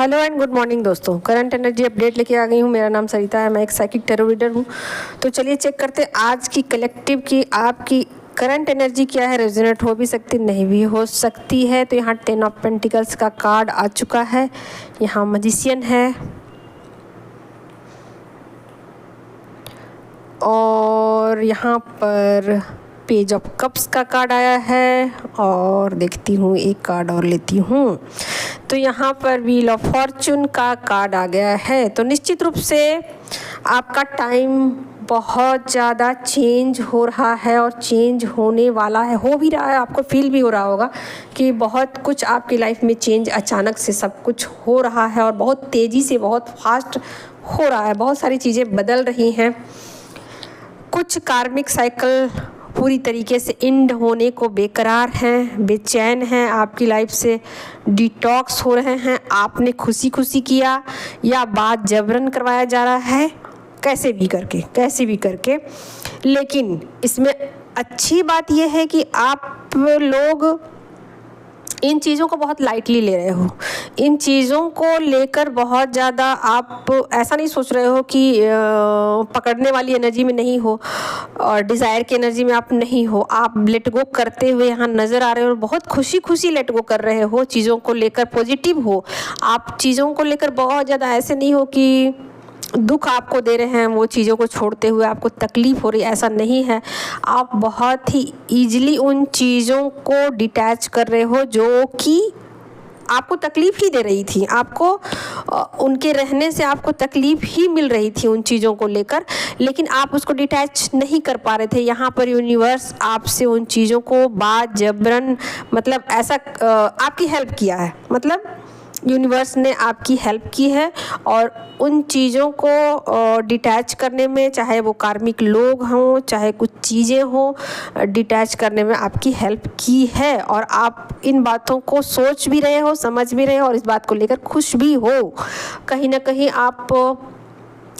Hello and good morning दोस्तों, current energy update लेके आ गई हूँ। मेरा नाम सरिता है, मैं एक साइकिक टैरो रीडर हूँ। तो चलिए चेक करते हैं आज की कलेक्टिव की आपकी करंट एनर्जी क्या है। रेजोनेट हो भी सकती, नहीं भी हो सकती है। तो यहाँ 10 ऑफ पेंटिकल्स का कार्ड आ चुका है, यहाँ मैजिशियन है और यहाँ पर पेज ऑफ कप्स का कार्ड आया है। और देखती हूँ, एक कार्ड और लेती हूँ। तो यहाँ पर व्हील ऑफ फॉर्चून का कार्ड आ गया है। तो निश्चित रूप से आपका टाइम बहुत ज़्यादा चेंज हो रहा है और चेंज होने वाला है, हो भी रहा है। आपको फील भी हो रहा होगा कि बहुत कुछ आपकी लाइफ में चेंज अचानक से सब कुछ हो रहा है और बहुत तेज़ी से, बहुत फास्ट हो रहा है। बहुत सारी चीज़ें बदल रही हैं। कुछ कार्मिक साइकिल पूरी तरीके से एंड होने को बेकरार हैं, बेचैन हैं, आपकी लाइफ से डिटॉक्स हो रहे हैं। आपने खुशी खुशी किया या बात जबरन करवाया जा रहा है, कैसे भी करके। लेकिन इसमें अच्छी बात यह है कि आप लोग इन चीज़ों को बहुत लाइटली ले रहे हो। इन चीज़ों को लेकर बहुत ज़्यादा आप ऐसा नहीं सोच रहे हो कि पकड़ने वाली एनर्जी में नहीं हो और डिज़ायर की एनर्जी में आप नहीं हो। आप लेट गो करते हुए यहाँ नज़र आ रहे हो और बहुत खुशी खुशी लेट गो कर रहे हो। चीज़ों को लेकर पॉजिटिव हो आप। चीज़ों को लेकर बहुत ज़्यादा ऐसे नहीं हो कि दुख आपको दे रहे हैं, वो चीज़ों को छोड़ते हुए आपको तकलीफ़ हो रही, ऐसा नहीं है। आप बहुत ही ईजिली उन चीज़ों को डिटैच कर रहे हो जो कि आपको तकलीफ़ ही दे रही थी। आपको उनके रहने से आपको तकलीफ़ ही मिल रही थी उन चीज़ों को लेकर, लेकिन आप उसको डिटैच नहीं कर पा रहे थे। यहाँ पर यूनिवर्स आपसे उन चीज़ों को बात जबरन, मतलब ऐसा आपकी हेल्प किया है। मतलब यूनिवर्स ने आपकी हेल्प की है और उन चीज़ों को डिटैच करने में, चाहे वो कार्मिक लोग हों, चाहे कुछ चीज़ें हों, डिटैच करने में आपकी हेल्प की है। और आप इन बातों को सोच भी रहे हो, समझ भी रहे हो और इस बात को लेकर खुश भी हो। कहीं ना कहीं आप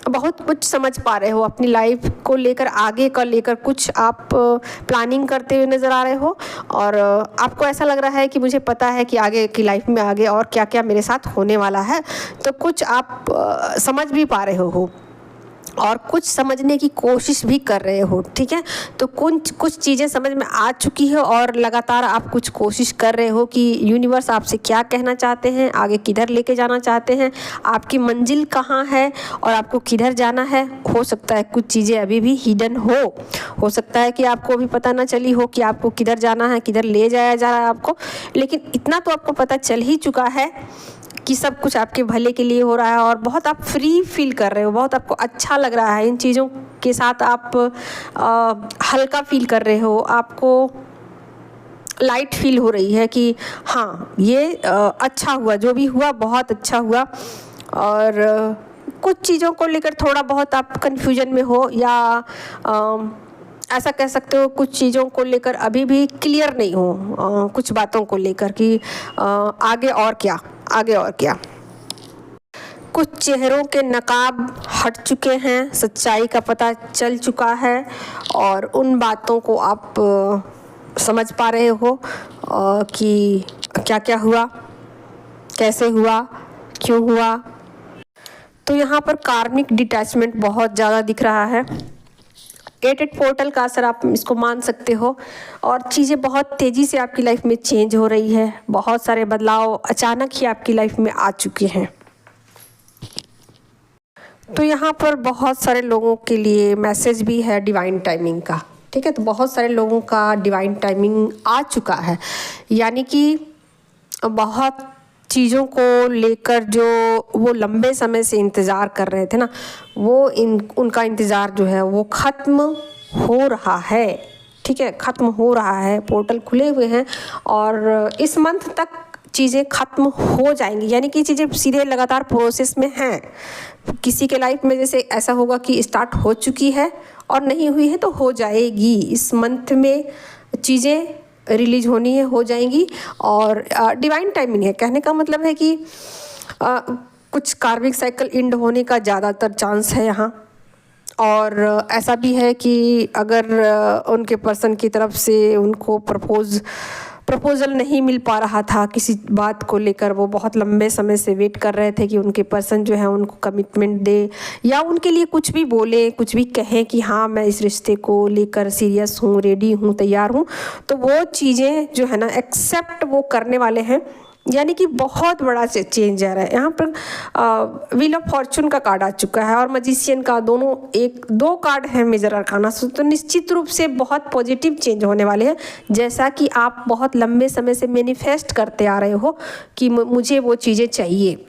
बहुत कुछ समझ पा रहे हो अपनी लाइफ को लेकर, आगे का लेकर कुछ आप प्लानिंग करते हुए नज़र आ रहे हो और आपको ऐसा लग रहा है कि मुझे पता है कि आगे की लाइफ में आगे और क्या क्या मेरे साथ होने वाला है। तो कुछ आप समझ भी पा रहे हो और कुछ समझने की कोशिश भी कर रहे हो, ठीक है। तो कुछ चीज़ें समझ में आ चुकी है और लगातार आप कुछ कोशिश कर रहे हो कि यूनिवर्स आपसे क्या कहना चाहते हैं, आगे किधर लेके जाना चाहते हैं, आपकी मंजिल कहाँ है और आपको किधर जाना है। हो सकता है कुछ चीज़ें अभी भी हिडन हो सकता है कि आपको अभी पता ना चली हो कि आपको किधर जाना है, किधर ले जाया जा रहा है आपको। लेकिन इतना तो आपको पता चल ही चुका है कि सब कुछ आपके भले के लिए हो रहा है और बहुत आप फ्री फील कर रहे हो, बहुत आपको अच्छा लग रहा है। इन चीज़ों के साथ आप हल्का फील कर रहे हो, आपको लाइट फील हो रही है कि हाँ ये अच्छा हुआ, जो भी हुआ बहुत अच्छा हुआ। और कुछ चीज़ों को लेकर थोड़ा बहुत आप कन्फ्यूजन में हो या ऐसा कह सकते हो कुछ चीज़ों को लेकर अभी भी क्लियर नहीं हो, कुछ बातों को लेकर कि आगे और क्या। कुछ चेहरों के नकाब हट चुके हैं, सच्चाई का पता चल चुका है और उन बातों को आप समझ पा रहे हो कि क्या क्या हुआ, कैसे हुआ, क्यों हुआ। तो यहाँ पर कार्मिक डिटैचमेंट बहुत ज़्यादा दिख रहा है। 8 पोर्टल का असर आप इसको मान सकते हो और चीज़ें बहुत तेज़ी से आपकी लाइफ में चेंज हो रही है। बहुत सारे बदलाव अचानक ही आपकी लाइफ में आ चुके हैं। तो यहाँ पर बहुत सारे लोगों के लिए मैसेज भी है डिवाइन टाइमिंग का, ठीक है। तो बहुत सारे लोगों का डिवाइन टाइमिंग आ चुका है, यानी कि बहुत चीज़ों को लेकर जो वो लंबे समय से इंतज़ार कर रहे थे ना, वो उनका इंतज़ार जो है वो ख़त्म हो रहा है, ठीक है। ख़त्म हो रहा है, पोर्टल खुले हुए हैं और इस मंथ तक चीज़ें ख़त्म हो जाएंगी, यानी कि चीज़ें सीधे लगातार प्रोसेस में हैं। किसी के लाइफ में जैसे ऐसा होगा कि स्टार्ट हो चुकी है और नहीं हुई है तो हो जाएगी। इस मंथ में चीज़ें रिलीज होनी है, हो जाएंगी और डिवाइन टाइमिंग है। कहने का मतलब है कि कुछ कार्मिक साइकिल एंड होने का ज़्यादातर चांस है यहाँ। और ऐसा भी है कि अगर उनके पर्सन की तरफ से उनको प्रपोजल नहीं मिल पा रहा था किसी बात को लेकर, वो बहुत लंबे समय से वेट कर रहे थे कि उनके पर्सन जो है उनको कमिटमेंट दे या उनके लिए कुछ भी बोले, कुछ भी कहें कि हाँ मैं इस रिश्ते को लेकर सीरियस हूँ, रेडी हूँ, तैयार हूँ, तो वो चीज़ें जो है ना एक्सेप्ट वो करने वाले हैं। यानी कि बहुत बड़ा चेंज आ रहा है। यहाँ पर व्हील ऑफ फॉर्चून का कार्ड आ चुका है और मैजिशियन का, दोनों एक दो कार्ड है मेजर अरकाना से, तो निश्चित रूप से बहुत पॉजिटिव चेंज होने वाले हैं। जैसा कि आप बहुत लंबे समय से मैनिफेस्ट करते आ रहे हो कि मुझे वो चीज़ें चाहिए,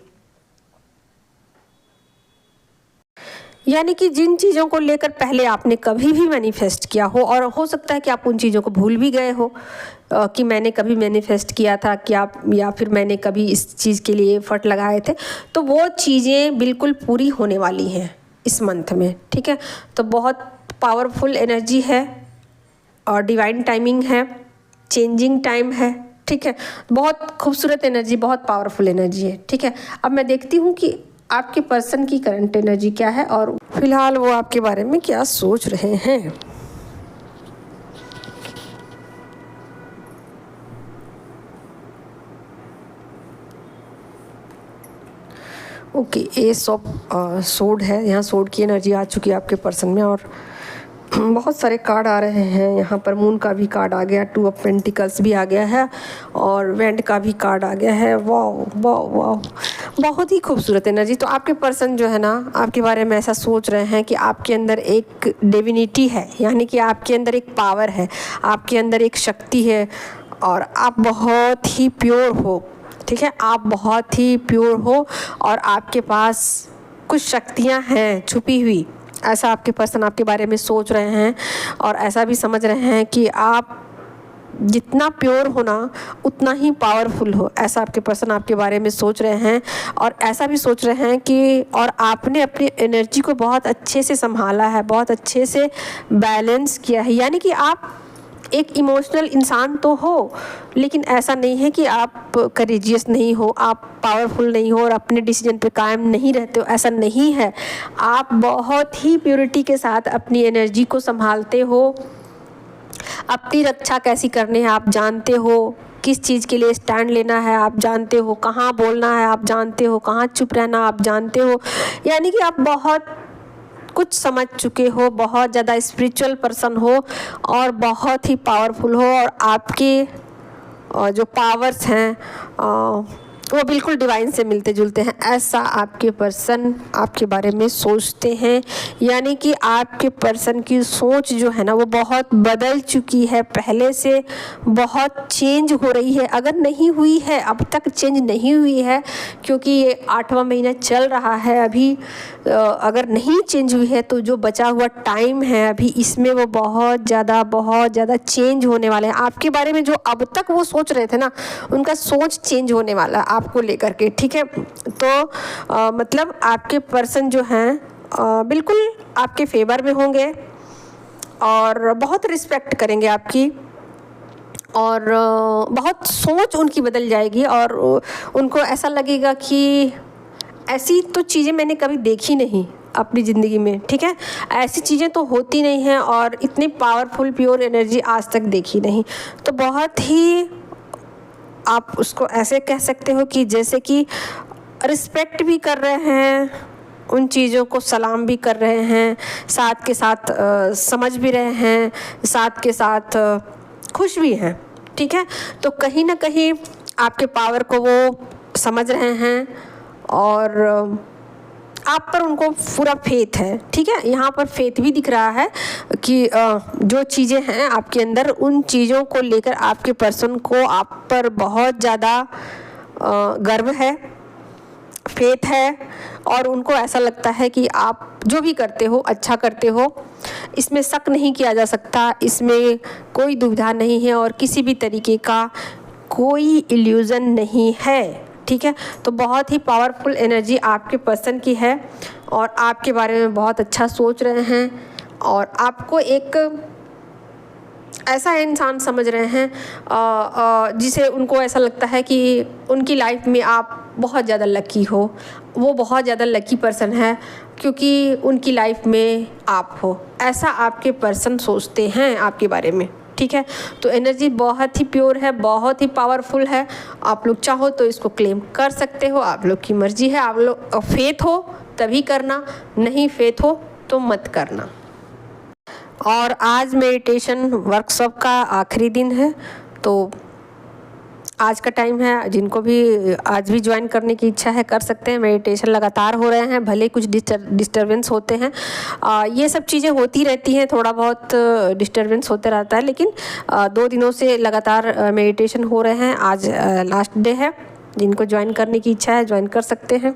यानी कि जिन चीज़ों को लेकर पहले आपने कभी भी मैनिफेस्ट किया हो, और हो सकता है कि आप उन चीज़ों को भूल भी गए हो कि मैंने कभी मैनिफेस्ट किया था कि आप, या फिर मैंने कभी इस चीज़ के लिए एफर्ट लगाए थे, तो वो चीज़ें बिल्कुल पूरी होने वाली हैं इस मंथ में। ठीक है, तो बहुत पावरफुल एनर्जी है और डिवाइन टाइमिंग है, चेंजिंग टाइम है। ठीक है, बहुत खूबसूरत एनर्जी, बहुत पावरफुल एनर्जी है। ठीक है, अब मैं देखती हूँ कि आपके पर्सन की करंट एनर्जी क्या है और फिलहाल वो आपके बारे में क्या सोच रहे हैं। ओके, एस ऑफ सोर्ड है, यहाँ सोर्ड की एनर्जी आ चुकी है आपके पर्सन में और बहुत सारे कार्ड आ रहे हैं। यहाँ पर मून का भी कार्ड आ गया, टू ऑफ पेंटिकल्स भी आ गया है और वेंट का भी कार्ड आ गया है। वाह वाह वाह, बहुत ही खूबसूरत एनर्जी। तो आपके पर्सन जो है ना आपके बारे में ऐसा सोच रहे हैं कि आपके अंदर एक डिविनिटी है, यानी कि आपके अंदर एक पावर है, आपके अंदर एक शक्ति है और आप बहुत ही प्योर हो। ठीक है, आप बहुत ही प्योर हो और आपके पास कुछ शक्तियाँ हैं छुपी हुई, ऐसा आपके पर्सन आपके बारे में सोच रहे हैं और ऐसा भी समझ रहे हैं कि आप जितना प्योर हो ना उतना ही पावरफुल हो, ऐसा आपके पर्सन आपके बारे में सोच रहे हैं। और ऐसा भी सोच रहे हैं कि और आपने अपनी एनर्जी को बहुत अच्छे से संभाला है, बहुत अच्छे से बैलेंस किया है, यानी कि आप एक इमोशनल इंसान तो हो, लेकिन ऐसा नहीं है कि आप करेजियस नहीं हो, आप पावरफुल नहीं हो और अपने डिसीजन पे कायम नहीं रहते हो, ऐसा नहीं है। आप बहुत ही प्योरिटी के साथ अपनी एनर्जी को संभालते हो, अपनी रक्षा कैसी करनी है आप जानते हो, किस चीज़ के लिए स्टैंड लेना है आप जानते हो, कहाँ बोलना है आप जानते हो, कहाँ चुप रहना आप जानते हो, यानी कि आप बहुत कुछ समझ चुके हो, बहुत ज़्यादा स्पिरिचुअल पर्सन हो और बहुत ही पावरफुल हो और आपके जो पावर्स हैं वो बिल्कुल डिवाइन से मिलते जुलते हैं, ऐसा आपके पर्सन आपके बारे में सोचते हैं। यानी कि आपके पर्सन की सोच जो है ना वो बहुत बदल चुकी है, पहले से बहुत चेंज हो रही है। अगर नहीं हुई है, अब तक चेंज नहीं हुई है क्योंकि ये 8वां महीना चल रहा है अभी, अगर नहीं चेंज हुई है तो जो बचा हुआ टाइम है अभी इसमें वो बहुत ज़्यादा चेंज होने वाले हैं। आपके बारे में जो अब तक वो सोच रहे थे ना उनका सोच चेंज होने वाला है आपको लेकर के। ठीक है, तो मतलब आपके पर्सन जो हैं बिल्कुल आपके फेवर में होंगे और बहुत रिस्पेक्ट करेंगे आपकी और बहुत सोच उनकी बदल जाएगी और उनको ऐसा लगेगा कि ऐसी तो चीज़ें मैंने कभी देखी नहीं अपनी ज़िंदगी में। ठीक है, ऐसी चीज़ें तो होती नहीं हैं और इतनी पावरफुल प्योर एनर्जी आज तक देखी नहीं। तो बहुत ही आप उसको ऐसे कह सकते हो कि जैसे कि रिस्पेक्ट भी कर रहे हैं, उन चीज़ों को सलाम भी कर रहे हैं, साथ के साथ समझ भी रहे हैं, साथ के साथ खुश भी हैं। ठीक है, तो कहीं ना कहीं आपके पावर को वो समझ रहे हैं और आप पर उनको पूरा फेथ है। ठीक है, यहाँ पर फेथ भी दिख रहा है कि जो चीज़ें हैं आपके अंदर उन चीज़ों को लेकर आपके पर्सन को आप पर बहुत ज़्यादा गर्व है, फेथ है और उनको ऐसा लगता है कि आप जो भी करते हो अच्छा करते हो, इसमें शक नहीं किया जा सकता, इसमें कोई दुविधा नहीं है और किसी भी तरीके का कोई इल्यूज़न नहीं है। ठीक है, तो बहुत ही पावरफुल एनर्जी आपके पर्सन की है और आपके बारे में बहुत अच्छा सोच रहे हैं और आपको एक ऐसा इंसान समझ रहे हैं जिसे उनको ऐसा लगता है कि उनकी लाइफ में आप बहुत ज़्यादा लकी हो, वो बहुत ज़्यादा लकी पर्सन है क्योंकि उनकी लाइफ में आप हो, ऐसा आपके पर्सन सोचते हैं आपके बारे में। ठीक है। तो एनर्जी बहुत ही प्योर है, बहुत ही पावरफुल है। आप लोग चाहो तो इसको क्लेम कर सकते हो, आप लोग की मर्जी है। आप लोग फेथ हो तभी करना, नहीं फेथ हो तो मत करना। और आज मेडिटेशन वर्कशॉप का आखिरी दिन है, तो आज का टाइम है। जिनको भी आज भी ज्वाइन करने की इच्छा है कर सकते हैं। मेडिटेशन लगातार हो रहे हैं, भले कुछ डिस्टर्बेंस होते हैं, ये सब चीज़ें होती रहती हैं, थोड़ा बहुत डिस्टर्बेंस होते रहता है, लेकिन 2 दिनों से लगातार मेडिटेशन हो रहे हैं। आज लास्ट डे है। जिनको ज्वाइन करने की इच्छा है ज्वाइन कर सकते हैं।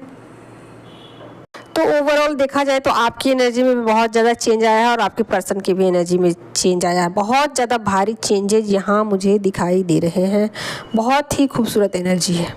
तो ओवरऑल देखा जाए तो आपकी एनर्जी में भी बहुत ज़्यादा चेंज आया है और आपके पर्सन की भी एनर्जी में चेंज आया है। बहुत ज़्यादा भारी चेंजेज यहाँ मुझे दिखाई दे रहे हैं। बहुत ही खूबसूरत एनर्जी है।